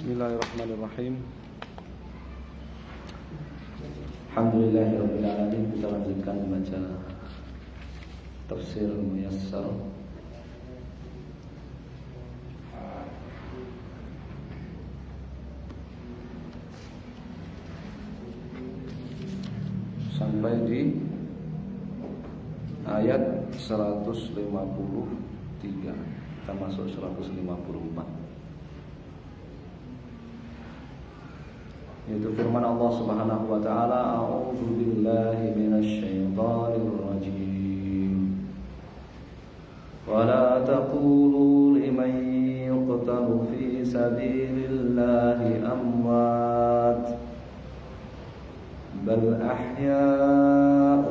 Bismillahirrahmanirrahim. Alhamdulillahirabbil alamin. Kita lanjutkan membaca Tafsir Muyassar sampai di ayat 153. Kita masuk 154. Yaitu firman Allah Subhanahu wa taala, a'udzu billahi minasy syaithanir rajim. Wa la taqulu liman yuqtalu fi sabilillahi amwat bal ahya'u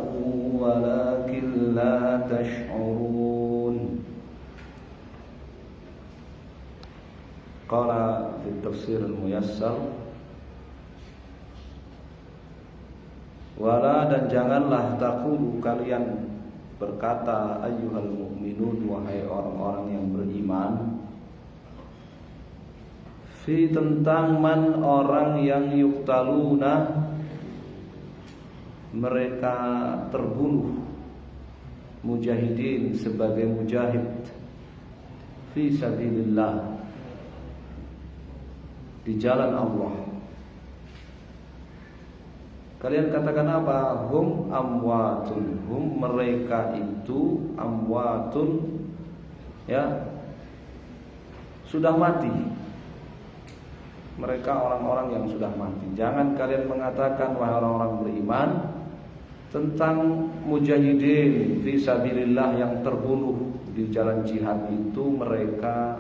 walakin la tash'urun. Qala fi tafsir al-muyassar, wala, dan janganlah taqulu, kalian berkata, ayyuhal mu'minun, wahai orang-orang yang beriman, fi, tentang man, orang yang yuqtaluna, mereka terbunuh, mujahidin, sebagai mujahid, fi sabilillah, di jalan Allah. Kalian katakan apa? Hum amwatun, hum, mereka itu, amwatun, ya, sudah mati. Mereka orang-orang yang sudah mati. Jangan kalian mengatakan, wahai orang-orang beriman, tentang mujahidin fi sabilillah yang terbunuh di jalan jihad itu, mereka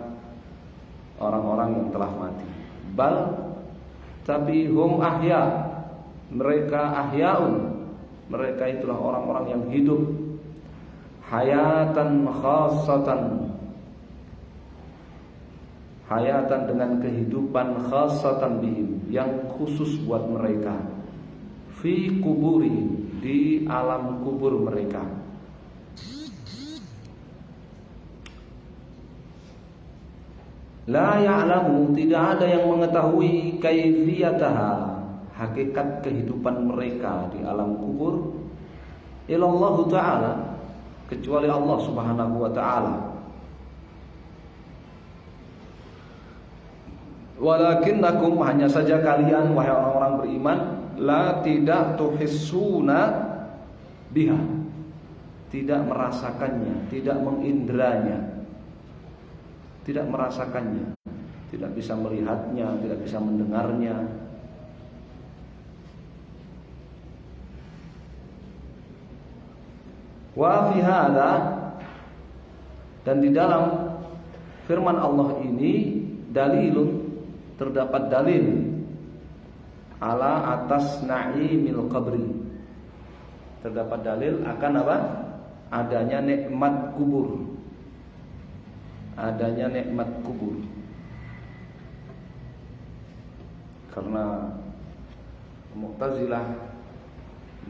orang-orang yang telah mati. Bal, tapi hum ahya, mereka ahyaun, mereka itulah orang-orang yang hidup, hayatan khassatan, hayatan dengan kehidupan, khassatan bihim, yang khusus buat mereka, fi kuburi, di alam kubur mereka. La ya'lamu, tidak ada yang mengetahui kaifiyataha, hakikat kehidupan mereka di alam kubur, ilallahu ta'ala, kecuali Allah Subhanahu wa ta'ala. Walakinnakum, hanya saja kalian, wahai orang-orang beriman, la, tidak tuhissuna biha, tidak merasakannya, tidak mengindranya, tidak merasakannya, tidak bisa melihatnya, tidak bisa mendengarnya. Wa fi hadza, dan di dalam firman Allah ini, dalilun, terdapat dalil, ala, atas na'imil qabri, terdapat dalil akan apa? Adanya nikmat kubur, adanya nikmat kubur. Karena Mu'tazilah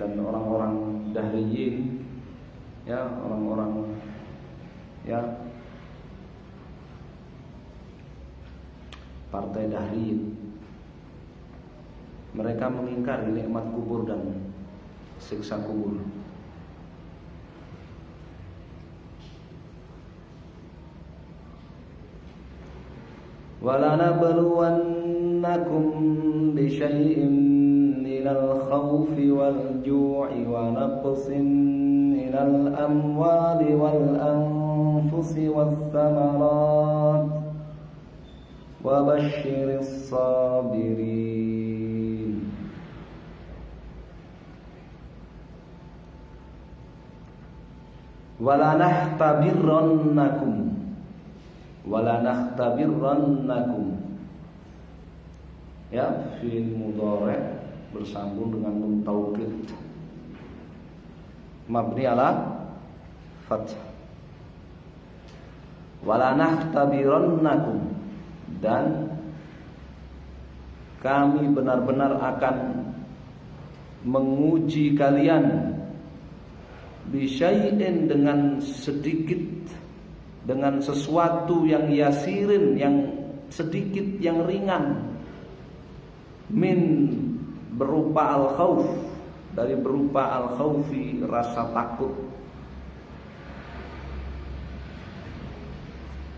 dan orang-orang Dahriyin, ya, orang-orang, ya, partai Dahriyin, mereka mengingkari nikmat kubur dan siksa kubur. Wala nabluwannakum bisyai'in minal khawfi wal ju'i wa naqsin minal amwali wal anfusi was samarat wa basyiris sabirin. Wala nahtabirrannakum, wala nahtabirrannakum, ya, fi'il mudhari' bersambung dengan nun taukid, mabni ala fath. Wala nahtabirannakum, dan kami benar-benar akan menguji kalian, bisyai'in, dengan sedikit, dengan sesuatu yang yasirin, yang sedikit, yang ringan, min berupa al-khauf, dari berupa al-khaufi rasa takut.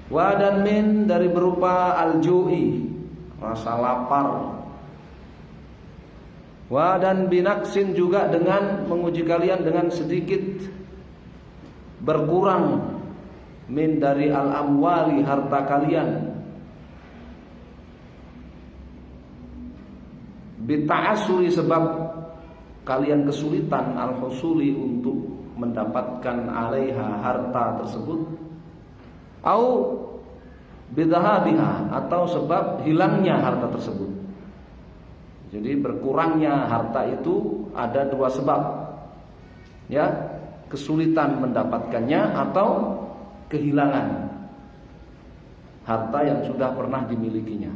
Wa dan min dari berupa al-ju'i rasa lapar. Wa dan binaksin juga dengan menguji kalian dengan sedikit berkurang min dari al-amwali harta kalian. Bita'asuri sebab kalian kesulitan al-husuli untuk mendapatkan alaiha harta tersebut, au bidahabiha atau sebab hilangnya harta tersebut. Jadi berkurangnya harta itu ada dua sebab, ya, kesulitan mendapatkannya atau kehilangan harta yang sudah pernah dimilikinya.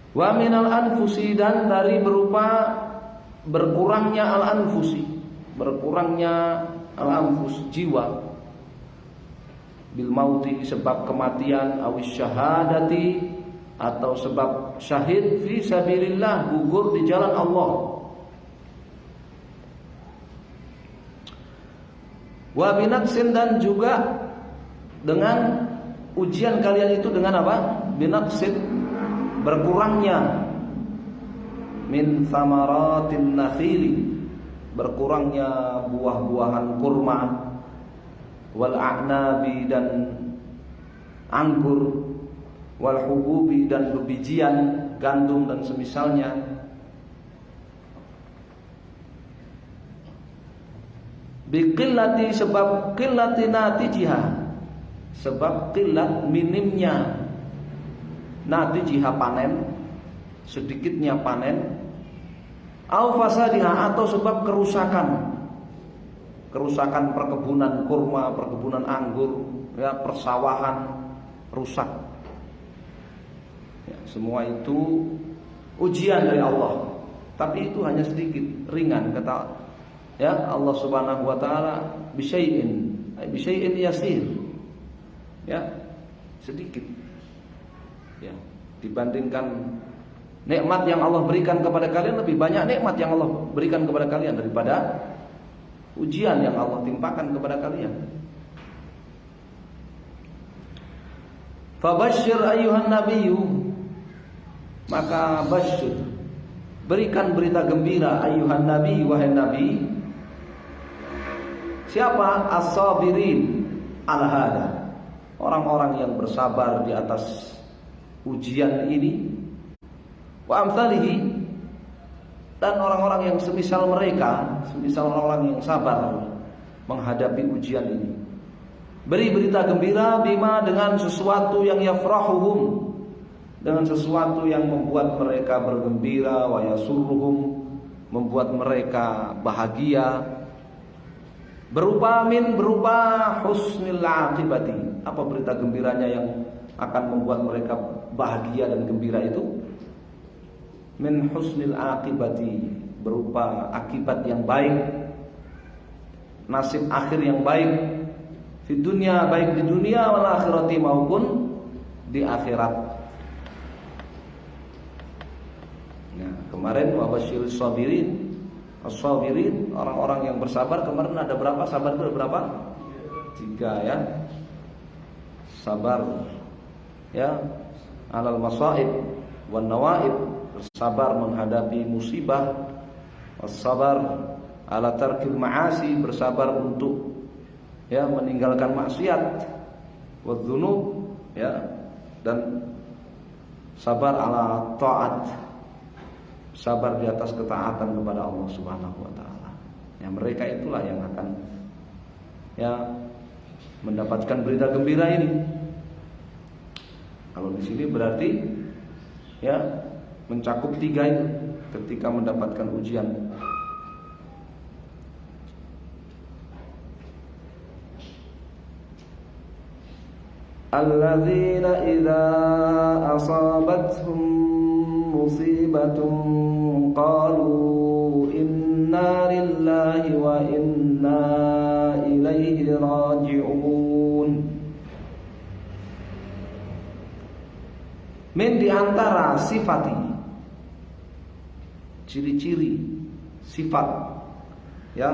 Wa minal anfusi dan dari berupa berkurangnya al-anfusi, berkurangnya al-anfus jiwa, bil mauti sebab kematian, awis syahadati atau sebab syahid fi sabilillah gugur di jalan Allah. Wa binaqsin dan juga dengan ujian kalian itu dengan apa? Binaqsin berkurangnya min thamaratin nakhili, berkurangnya buah-buahan kurma, wal a'nabi dan anggur, wal hububi dan bebijian gandum dan semisalnya. Biqillati sebab qillati natijiha, sebab qillat minimnya natijiha panen, sedikitnya panen, au fasadiha atau sebab kerusakan perkebunan kurma, perkebunan anggur, ya, persawahan rusak. Ya, semua itu ujian dari Allah, tapi itu hanya sedikit, ringan, kata ya Allah Subhanahu wa taala, bisyai'in yasir. Ya, sedikit. Ya, dibandingkan nikmat yang Allah berikan kepada kalian, lebih banyak nikmat yang Allah berikan kepada kalian daripada ujian yang Allah timpakan kepada kalian. Fabashshir ayyuhan nabiyyu, maka basyir, berikan berita gembira, ayyuhan nabi, wahai nabi. Siapa? As-sabirin ala hada, orang-orang yang bersabar di atas ujian ini, wa amsalihi, dan orang-orang yang semisal mereka, semisal orang-orang yang sabar menghadapi ujian ini. Beri berita gembira bima dengan sesuatu yang yafrahuhum, dengan sesuatu yang membuat mereka bergembira, wa yasurruhum, membuat mereka bahagia. Berupa husnil aqibati, apa berita gembiranya yang akan membuat mereka bahagia dan gembira itu? Min husnil aqibati, berupa akibat yang baik, nasib akhir yang baik, di dunia, baik di dunia wal akhirati maupun di akhirat. Nah, kemarin wa basyiris sabirin, as-sabirin, orang-orang yang bersabar. Kemarin ada berapa? Sabar itu ada berapa? 3, ya. Sabar, ya, alal masaib wan nawaib, bersabar menghadapi musibah, sabar ala tarkil ma'asi, bersabar untuk, ya, meninggalkan maksiat, wadzunub, ya, dan sabar ala taat, sabar di atas ketaatan kepada Allah Subhanahu wa taala. Ya, mereka itulah yang akan, ya, mendapatkan berita gembira ini. Kalau di sini berarti, ya, mencakup 3 itu ketika mendapatkan ujian. Alladzina idza asabathum musibatun qalu inna lillahi wa inna ilaihi raji'un. Min di antara sifati, ciri-ciri sifat, ya.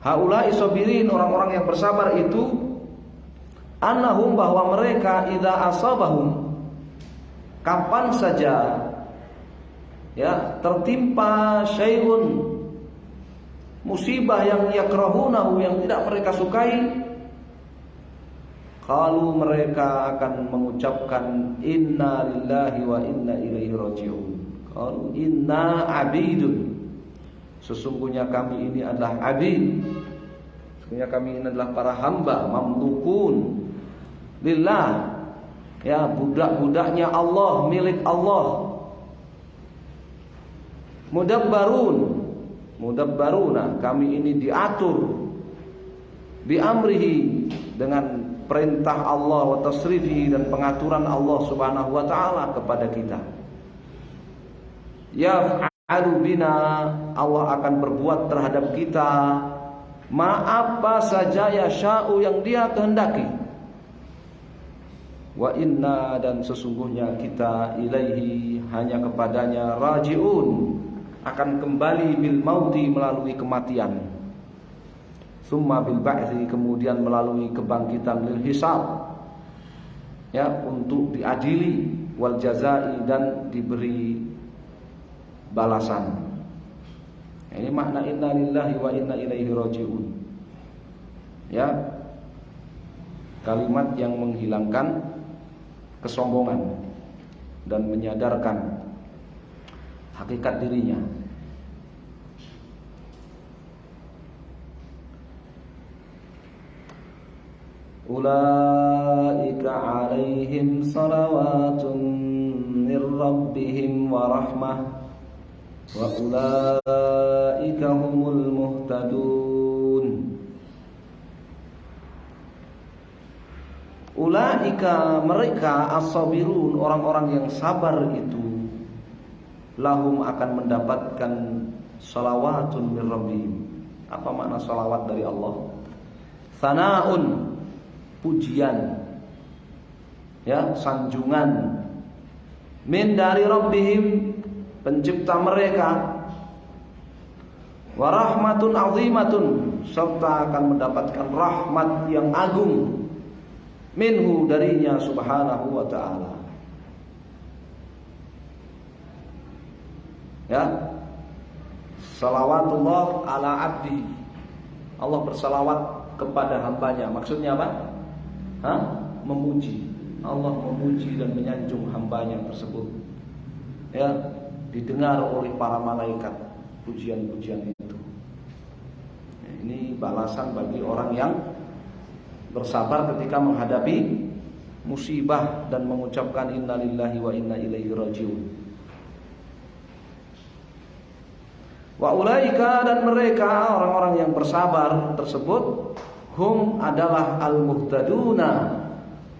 Haula'i sabirin, orang-orang yang bersabar itu, annahum, bahwa mereka idza asabahum, kapan saja ya tertimpa syai'un, musibah yang yakrahunahu, yang tidak mereka sukai, qalu, mereka akan mengucapkan inna lillahi wa inna ilaihi raji'un. Qalu inna abidun, sesungguhnya kami ini adalah abid, sesungguhnya kami ini adalah para hamba, mamlukun lillah, ya, budak-budaknya Allah, milik Allah. Mudabbaruna, kami ini diatur bi amrihi, dengan perintah Allah, wa tasrifihi, dan pengaturan Allah Subhanahu wa taala kepada kita. Yaf'alu bina, Allah akan berbuat terhadap kita ma apa saja yasha'u, yang Dia kehendaki. Wa inna, dan sesungguhnya kita, ilaihi, hanya kepadanya, raji'un, akan kembali, bil mauti, melalui kematian, summa bil ba'thi, kemudian melalui kebangkitan, lil hisab, ya, untuk diadili, wal jazai, dan diberi balasan. Ini makna inna lillahi wa inna ilaihi raji'un, ya, kalimat yang menghilangkan kesombongan dan menyadarkan hakikat dirinya. Ulaika alaihim salawatun min rabbihim wa rahmah wa ulaika humul muhtadun. Ulaika, mereka, as-sabirun, orang-orang yang sabar itu, lahum, akan mendapatkan salawatun min rabbihim. Apa makna salawat dari Allah? Sana'un, pujian, ya, sanjungan, min, dari rabbihim, pencipta mereka, wa rahmatun azimatun, serta akan mendapatkan rahmat yang agung, minhu, darinya, subhanahu wa ta'ala. Ya, salawatullah ala abdi, Allah bersalawat kepada hambanya. Maksudnya apa? Memuji. Allah memuji dan menyanjung hambanya tersebut, ya, didengar oleh para malaikat pujian-pujian itu. Ini balasan bagi orang yang bersabar ketika menghadapi musibah dan mengucapkan inna lillahi wa inna ilaihi raji'un. Wa ulaika, dan mereka, orang-orang yang bersabar tersebut, hum, adalah al-muhtaduna,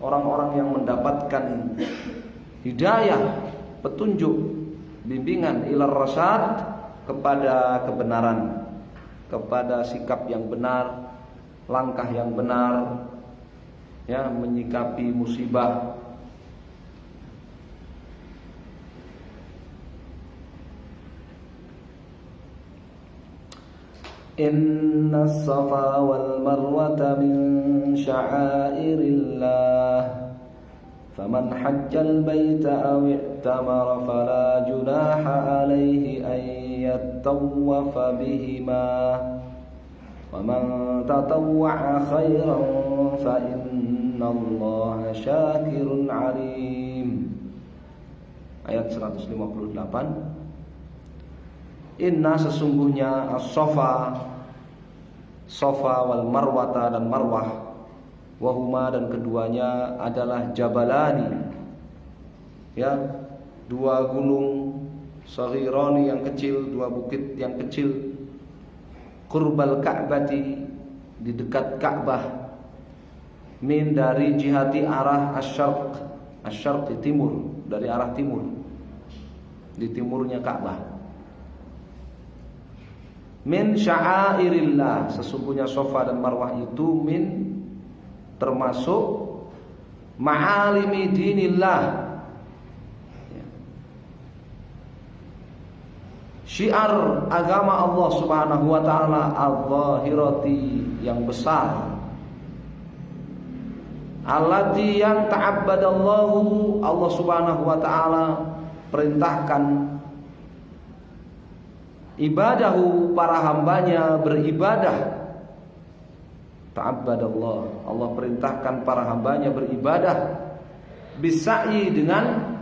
orang-orang yang mendapatkan hidayah, petunjuk, bimbingan, ilar rasyad, kepada kebenaran, kepada sikap yang benar, langkah yang benar, ya, menyikapi musibah. Inna as-safa wal marwata min sya'airillah, faman hajjal baita aw i'tamara fala junaha alaihi an yattawwafa bihima, wa man tatawwa'a khairan fa innallaha syakirun alim. Ayat 158. Inna, sesungguhnya, as-safa, safa, wal marwata, dan marwah, wahuma, dan keduanya adalah jabalani, ya, dua gunung, saghirani, yang kecil, dua bukit yang kecil, qurbal ka'bati, di dekat Ka'bah, min, dari jihati, arah asyarq, asyarq di timur, dari arah timur, di timurnya Ka'bah. Min sya'airillah, sesungguhnya Safa dan Marwah itu min, termasuk ma'alimi dinillah, syiar agama Allah Subhanahu wa taala al-zahirati yang besar, allati yang ta'abbadallahu, Allah Subhanahu wa taala perintahkan ibadahu, para hambanya beribadah. Ta'abbadallah, Allah perintahkan para hambanya beribadah bisai, dengan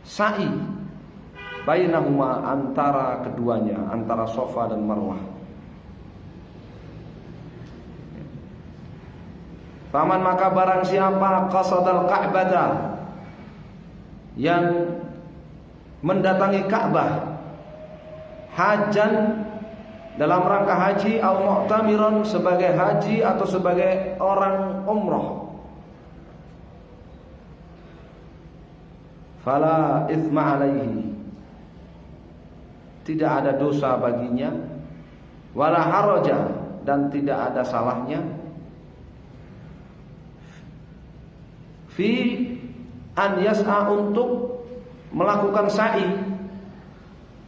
sa'i, bainahuma, antara keduanya, antara Safa dan Marwah. Faman, maka barang siapa qasadal Ka'bata, yang mendatangi Ka'bah, hajan, dalam rangka haji, au mu'tamiron, sebagai haji atau sebagai orang umroh, fala itsma alaihi, tidak ada dosa baginya, wala haraja, dan tidak ada salahnya, fi an yas'a, untuk melakukan sa'i,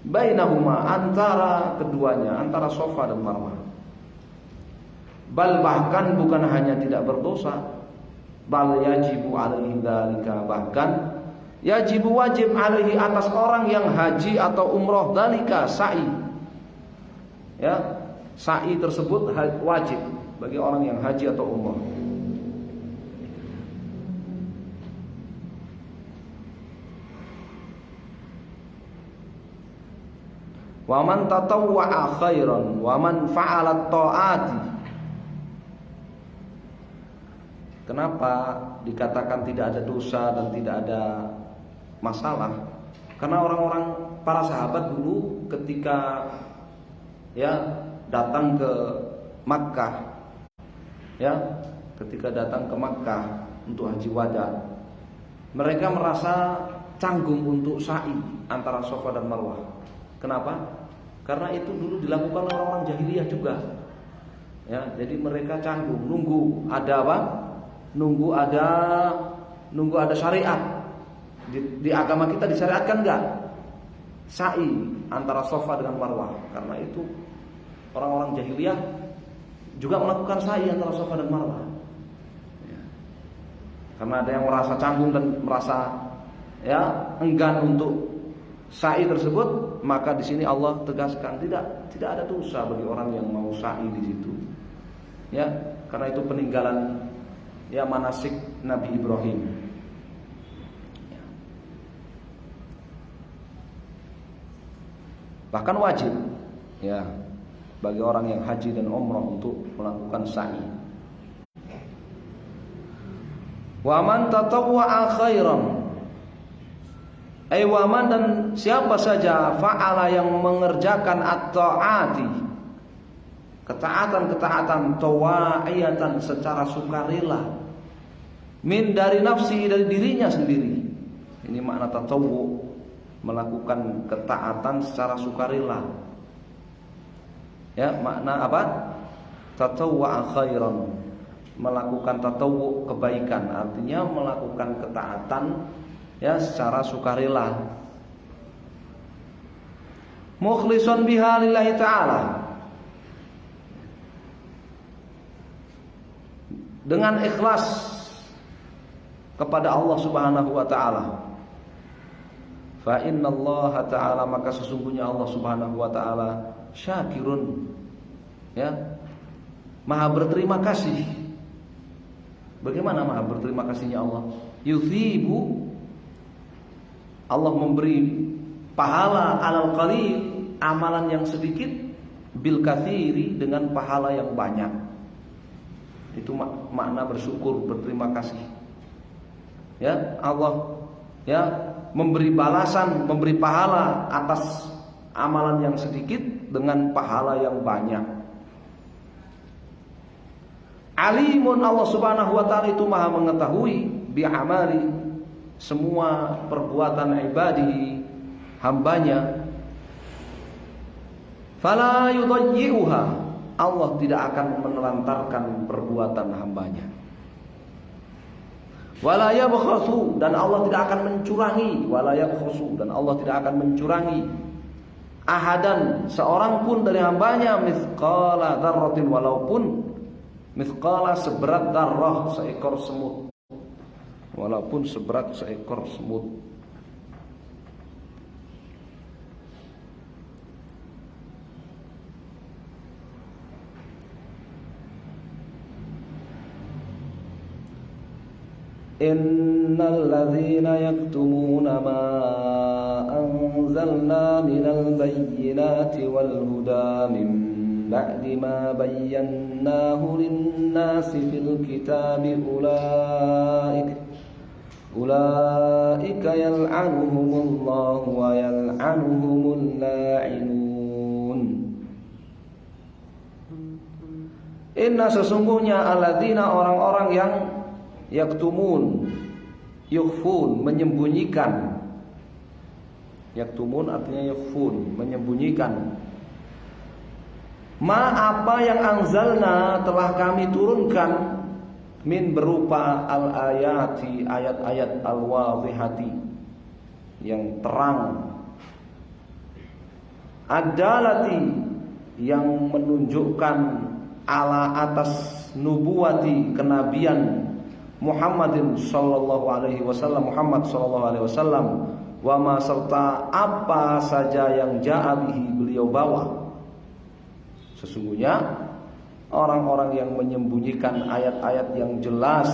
bainahuma, antara keduanya, antara Safa dan Marwah. Bal, bahkan bukan hanya tidak berdosa, bal yajibu alaihi dzalika, bahkan yajibu, wajib, alaihi, atas orang yang haji atau umroh, dzalika, sa'i. Ya, sa'i tersebut wajib bagi orang yang haji atau umroh. Wa man tatawwa'a khairan wa man fa'ala ta'ati. Kenapa dikatakan tidak ada dosa dan tidak ada masalah? Karena orang-orang, para sahabat dulu ketika ya datang ke Makkah, ya ketika datang ke Makkah untuk haji wada, mereka merasa canggung untuk sa'i antara Safa dan Marwah. Kenapa? Karena itu dulu dilakukan orang-orang jahiliyah juga. Ya, jadi mereka canggung, nunggu ada apa? Nunggu ada syariat. Di agama kita disyariatkan enggak? Sa'i antara Safa dengan Marwah. Karena itu orang-orang jahiliyah juga melakukan sa'i antara Safa dan Marwah. Ya. Karena ada yang merasa canggung dan merasa ya enggan untuk sa'i tersebut, maka di sini Allah tegaskan tidak ada dosa bagi orang yang mau sa'i di situ. Ya, karena itu peninggalan ya manasik Nabi Ibrahim. Ya. Bahkan wajib ya bagi orang yang haji dan umrah untuk melakukan sa'i. Wa man tatawwa'a khairan, waman, dan siapa saja fa'ala, yang mengerjakan at-ta'ati, ketaatan-ketaatan, tawa'iyatan, secara sukarela, min, dari nafsi, dari dirinya sendiri. Ini makna tatawwu, melakukan ketaatan secara sukarela. Ya, makna apa? Tatawwa'a khairan, melakukan tatawwu, kebaikan, artinya melakukan ketaatan ya secara sukarela, mukhlishan biha lillahi ta'ala, dengan ikhlas kepada Allah Subhanahu wa taala. Fa innallaha ta'ala, maka sesungguhnya Allah Subhanahu wa taala syakirun, ya maha berterima kasih. Bagaimana maha berterima kasihnya Allah? Yuthibu, Allah memberi pahala alal qalil, amalan yang sedikit, bil katsiri, dengan pahala yang banyak. Itu makna bersyukur, berterima kasih. Ya, Allah ya memberi balasan, memberi pahala atas amalan yang sedikit dengan pahala yang banyak. Alimun, Allah Subhanahu wa taala itu maha mengetahui bi amali, semua perbuatan ibadihi, hambanya. Fala yudayyi'uha, Allah tidak akan menelantarkan perbuatan hambanya. Wala yabkhasu, dan Allah tidak akan mencurangi. Wala yabkhasu, dan Allah tidak akan mencurangi. ahadan, seorang pun dari hambanya, mithqala dzarratin, walaupun mithqala seberat darrah, seekor semut, walaupun seberat seekor semut. Innal ladzina yaktumuna ma anzalna minal bayyinati wal huda min ba'di ma bayyanahu lin-nasi fil kitabi ulaika yal'anuhumullahu wa yal'anuhumul la'inun. Inna, sesungguhnya alladzina, orang-orang yang yaktumun, yukhfun, menyembunyikan. Yaktumun artinya yukhfun, menyembunyikan. Ma, apa yang anzalna, telah kami turunkan, min, berupa al-ayati, ayat-ayat, al-wadhihati, yang terang, ad-dalati, yang menunjukkan ala atas nubuwati, kenabian Muhammadin sallallahu alaihi wasallam, Muhammad sallallahu alaihi wasallam, wa ma, serta apa saja yang ja'a bihi, beliau bawa. Sesungguhnya orang-orang yang menyembunyikan ayat-ayat yang jelas,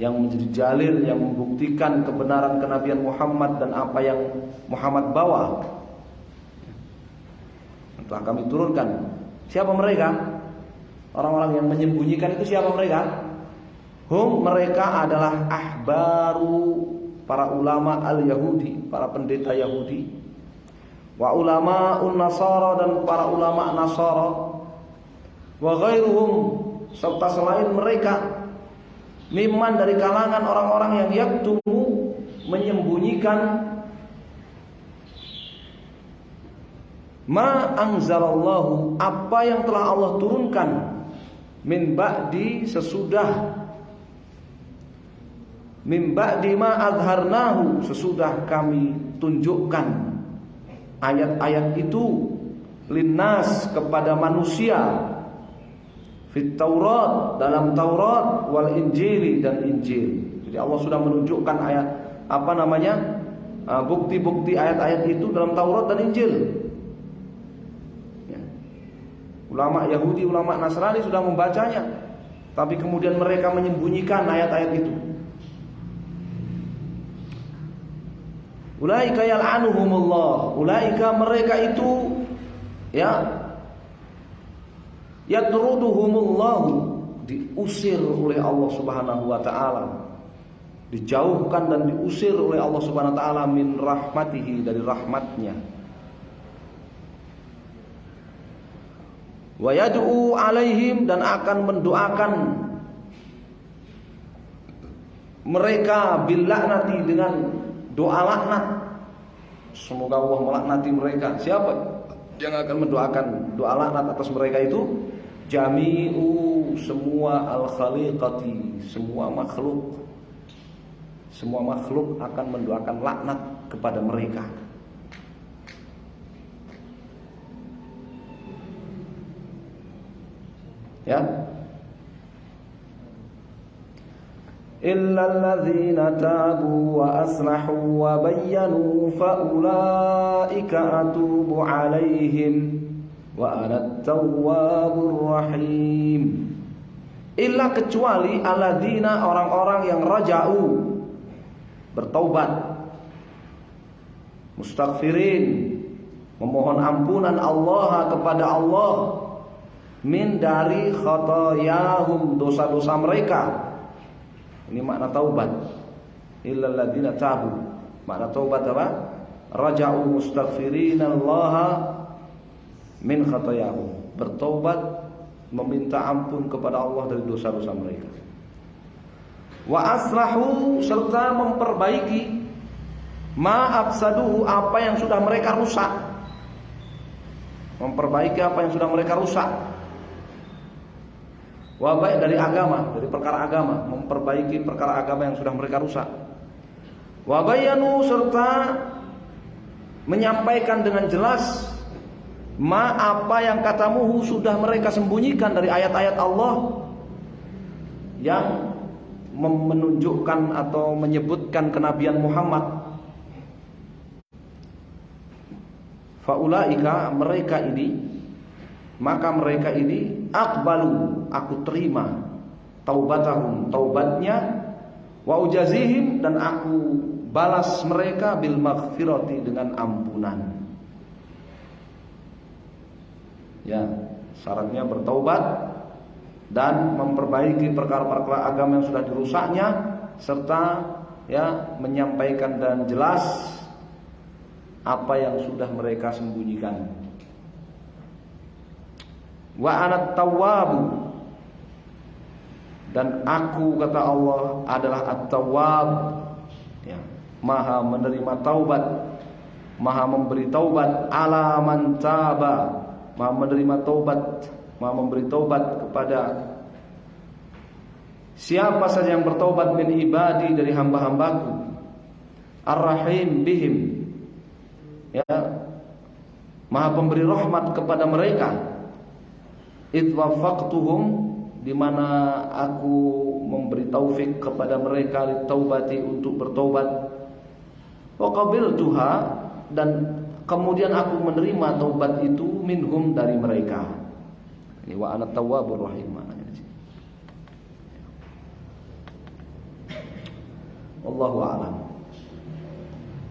yang menjadi dalil, yang membuktikan kebenaran kenabian Muhammad dan apa yang Muhammad bawa, telah kami turunkan. Siapa mereka? Orang-orang yang menyembunyikan itu siapa mereka? Hum, mereka adalah ahbaru, para ulama al-Yahudi, para pendeta Yahudi, wa ulama un-Nasara, dan para ulama Nasara, wa ghairuhum, serta selain mereka, mimman, dari kalangan orang-orang yang yaktumu, menyembunyikan, ma anzalallahu, apa yang telah Allah turunkan, min ba'di, sesudah, min ba'di ma azharnahu, sesudah kami tunjukkan ayat-ayat itu, linnas, kepada manusia, fit Taurat, dalam Taurat, wal Injili, dan Injil. Jadi Allah sudah menunjukkan ayat, bukti-bukti ayat-ayat itu dalam Taurat dan Injil. Ya. Ulama Yahudi, ulama Nasrani sudah membacanya, tapi kemudian mereka menyembunyikan ayat-ayat itu. Ulaika yal'anuhumullah, ulaika, mereka itu, ya, yatruduhumullahu, diusir oleh Allah Subhanahu wa taala, dijauhkan dan diusir oleh Allah Subhanahu wa taala, min rahmatihi, dari rahmatnya. Wa yad'u alaihim, dan akan mendoakan mereka, bil laknati, dengan doa laknat. Semoga Allah melaknati mereka. Siapa yang akan mendoakan doa laknat atas mereka itu? Jami'u, semua al-khaliqati, semua makhluk. Semua makhluk akan mendoakan laknat kepada mereka. Ya. Illal ladzina tabu wa aslahu wa bayyanu fa ulaika atubu alaihim wa ana at-tawwabur rahim. Illa, kecuali, alladzina, orang-orang yang raja'u, bertaubat, mustaghfirin, memohon ampunan Allah kepada Allah, min, dari khotoyahum, dosa-dosa mereka. Ini makna taubat. Illal ladzina tabu, makna taubat apa? Raja'u mustaghfirina Allah min khotoyahum, bertaubat, meminta ampun kepada Allah dari dosa-dosa mereka. Wa aslahu, serta memperbaiki, ma afsaduhu, apa yang sudah mereka rusak. Memperbaiki apa yang sudah mereka rusak. Wa baik, dari agama, dari perkara agama, memperbaiki perkara agama yang sudah mereka rusak. Wa bayanu, serta menyampaikan dengan jelas apa yang katamu sudah mereka sembunyikan dari ayat-ayat Allah yang menunjukkan atau menyebutkan kenabian Muhammad. Faulaika, mereka ini aqbalu, aku terima taubatahum, taubatnya, wa ujazihim, dan aku balas mereka bil maghfirati, dengan ampunan. Ya, syaratnya bertaubat dan memperbaiki perkara-perkara agama yang sudah dirusaknya, serta ya menyampaikan dan jelas apa yang sudah mereka sembunyikan. Wa anat tawwabu, dan aku, kata Allah, adalah at-tawwab, ya, maha menerima taubat, maha memberi taubat, ala man taba, maha menerima taubat, maha memberi taubat kepada siapa saja yang bertaubat, min ibadi, dari hamba-hambaku, ar-rahim bihim, ya, maha pemberi rahmat kepada mereka, idh wafaqtuhum, di mana aku memberi taufik kepada mereka litaubati, untuk bertaubat, wa qabiltuha, dan kemudian aku menerima taubat itu, minhum, dari mereka. Ini wa ana tawwabur rahim maknanya. Wallahu a'lam.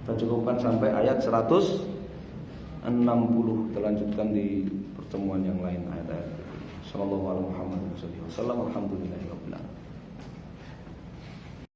Kita cukupkan sampai ayat 160. Kita lanjutkan di pertemuan yang lain ayat-ayat. Sallallahu alaihi Muhammad sallallahu alaihi wasallam. Alhamdulillahirabbil alamin.